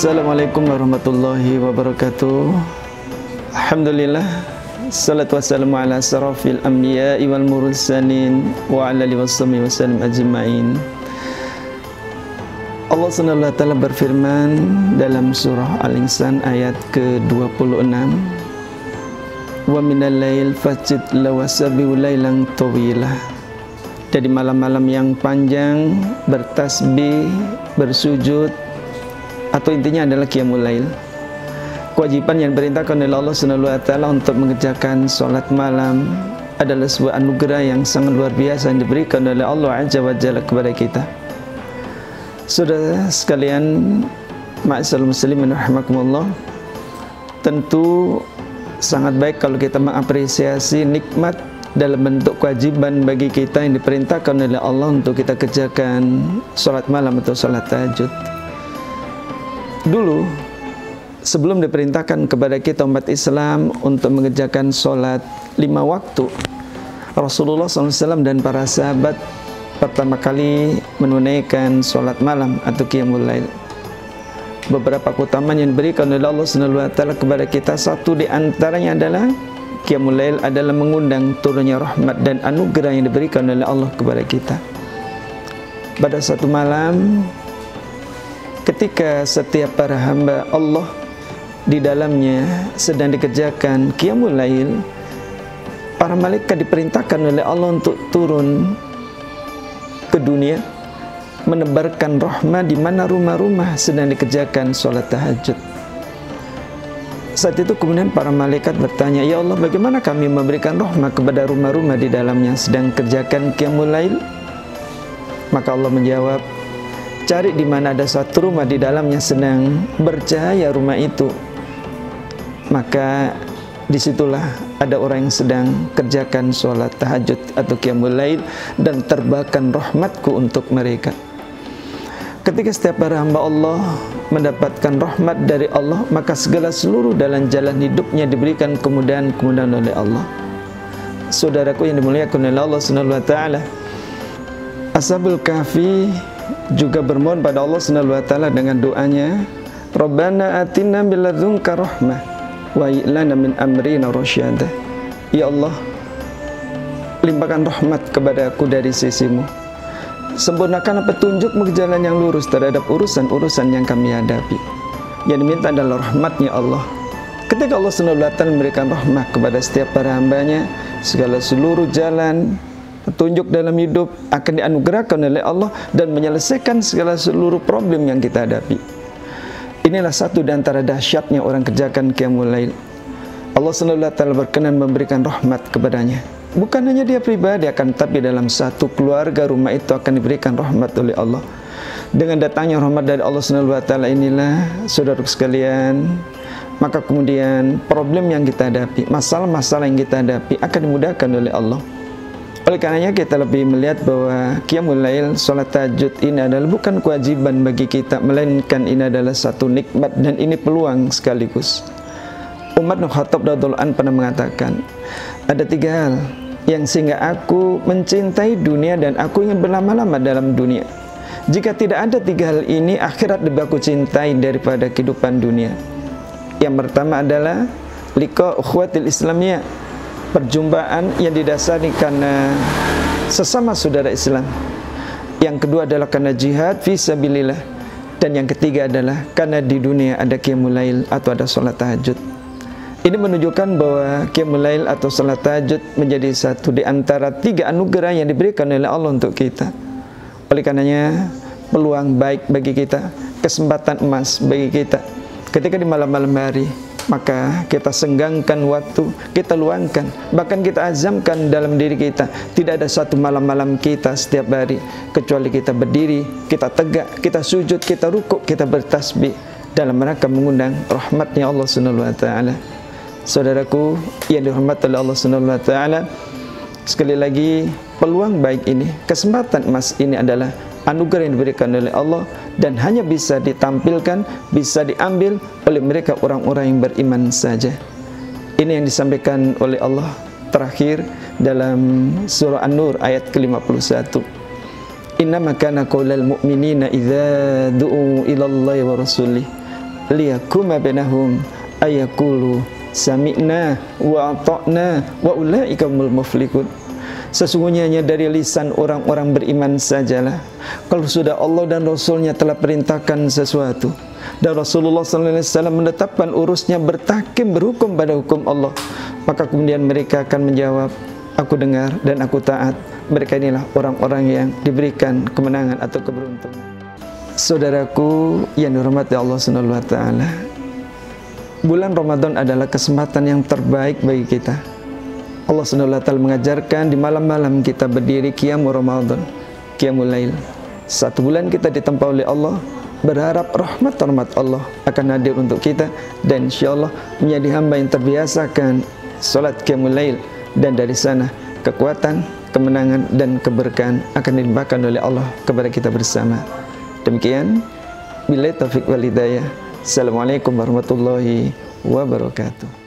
Assalamualaikum warahmatullahi wabarakatuh. Alhamdulillah, salatu wassalamu ala asrafil anbiya'i wal mursalin wa ala alihi washabihi wasallam ajma'in. Allah SWT berfirman dalam surah Al-Insan ayat ke-26, wa minal lail fasjud lawasabihu lailan tawilah. Dari malam-malam yang panjang bertasbih, bersujud, atau intinya adalah qiyamul lail. Kewajiban yang diperintahkan oleh Allah SWT untuk mengerjakan sholat malam adalah sebuah anugerah yang sangat luar biasa yang diberikan oleh Allah Azza wa Jalla kepada kita. Saudara sekalian, ma'asyiral muslimin rahimakumullah, tentu sangat baik kalau kita mengapresiasi nikmat dalam bentuk kewajiban bagi kita yang diperintahkan oleh Allah untuk kita kerjakan sholat malam atau sholat tahajud. Dulu, sebelum diperintahkan kepada kita umat Islam untuk mengerjakan sholat 5 waktu, Rasulullah SAW dan para sahabat pertama kali menunaikan sholat malam atau qiyamul lail. Beberapa keutamaan yang diberikan oleh Allah SWT kepada kita, satu di antaranya adalah qiyamul lail adalah mengundang turunnya rahmat dan anugerah yang diberikan oleh Allah kepada kita. Pada satu malam, ketika setiap para hamba Allah di dalamnya sedang dikerjakan qiyamul lail, para malaikat diperintahkan oleh Allah untuk turun ke dunia menebarkan rahmat di mana rumah-rumah sedang dikerjakan sholat tahajud. Saat itu kemudian para malaikat bertanya, "Ya Allah, bagaimana kami memberikan rahmat kepada rumah-rumah di dalamnya sedang kerjakan qiyamul lail?" Maka Allah menjawab, "Cari di mana ada satu rumah di dalamnya sedang bercahaya rumah itu, maka disitulah ada orang yang sedang kerjakan sholat tahajud atau qiyamul lail dan terbahkan rahmatku untuk mereka." Ketika setiap para hamba Allah mendapatkan rahmat dari Allah, maka segala seluruh dalam jalan hidupnya diberikan kemudahan-kemudahan oleh Allah. Saudaraku yang dimuliakan oleh Allah SWT, Ashabul Kahfi juga bermohon pada Allah SWT dengan doanya, Rabbana atina min ladzunka rahmah wa lana min amrina rasyada. Ya Allah, limpahkan rahmat kepadaku dari sisimu, sempurnakan petunjukmu ke jalan yang lurus terhadap urusan-urusan yang kami hadapi. Yang diminta adalah rahmatnya Allah. Ketika Allah SWT memberikan rahmat kepada setiap para hambanya, segala seluruh jalan petunjuk dalam hidup akan dianugerahkan oleh Allah dan menyelesaikan segala seluruh problem yang kita hadapi. Inilah satu di antara dahsyatnya orang kerjakan qiyamul lail. Allah SWT berkenan memberikan rahmat kepadanya. Bukan hanya dia pribadi, akan tapi dalam satu keluarga rumah itu akan diberikan rahmat oleh Allah. Dengan datangnya rahmat dari Allah SWT inilah, saudara sekalian, maka kemudian problem yang kita hadapi, masalah-masalah yang kita hadapi akan dimudahkan oleh Allah. Oleh karenanya kita lebih melihat bahwa qiyamul lail, sholat tahajud ini adalah bukan kewajiban bagi kita, melainkan ini adalah satu nikmat dan ini peluang sekaligus. Umar bin Khattab radhiyallahu anhu pernah mengatakan, ada 3 hal yang sehingga aku mencintai dunia dan aku ingin berlama-lama dalam dunia. Jika tidak ada 3 hal ini, akhirat lebih aku cintai daripada kehidupan dunia. Yang pertama adalah liqa ukhwatil islamiyah, perjumpaan yang didasari karena sesama saudara Islam. Yang kedua adalah karena jihad fi sabilillah, dan yang ketiga adalah karena di dunia ada qiyamul lail atau ada sholat tahajud. Ini menunjukkan bahwa qiyamul lail atau sholat tahajud menjadi satu di antara 3 anugerah yang diberikan oleh Allah untuk kita. Oleh karenanya peluang baik bagi kita, kesempatan emas bagi kita ketika di malam-malam hari, maka kita senggangkan waktu, kita luangkan, bahkan kita azamkan dalam diri kita. Tidak ada satu malam-malam kita setiap hari kecuali kita berdiri, kita tegak, kita sujud, kita rukuk, kita bertasbih dalam rangka mengundang rahmatnya Allah SWT. Saudaraku yang dirahmati oleh Allah SWT, sekali lagi peluang baik ini, kesempatan emas ini adalah anugerah yang diberikan oleh Allah dan hanya bisa ditampilkan, bisa diambil oleh mereka orang-orang yang beriman saja. Ini yang disampaikan oleh Allah terakhir dalam surah An-Nur ayat ke-51. Innama kana qaulal mu'minina idza du'u ila Allahi wa rasulih liyakuma bainahum ayaqulu sami'na wa ata'na wa ulaika humul muflihun. Sesungguhnya hanya dari lisan orang-orang beriman sajalah kalau sudah Allah dan Rasulnya telah perintahkan sesuatu dan Rasulullah SAW menetapkan urusnya bertakim berhukum pada hukum Allah, maka kemudian mereka akan menjawab, aku dengar dan aku taat. Mereka inilah orang-orang yang diberikan kemenangan atau keberuntungan. Saudaraku yang dihormati Allah Subhanahu wa taala, bulan Ramadan adalah kesempatan yang terbaik bagi kita. Allah Subhanahu wa taala mengajarkan di malam-malam kita berdiri qiyamul Ramadan, qiyamul lail. 1 bulan kita ditempa oleh Allah, berharap rahmat Allah akan hadir untuk kita dan insyaallah menjadi hamba yang terbiasakan salat qiyamul lail, dan dari sana kekuatan, kemenangan dan keberkahan akan dilimpahkan oleh Allah kepada kita bersama. Demikian, billahi taufiq wal hidayah. Assalamualaikum warahmatullahi wabarakatuh.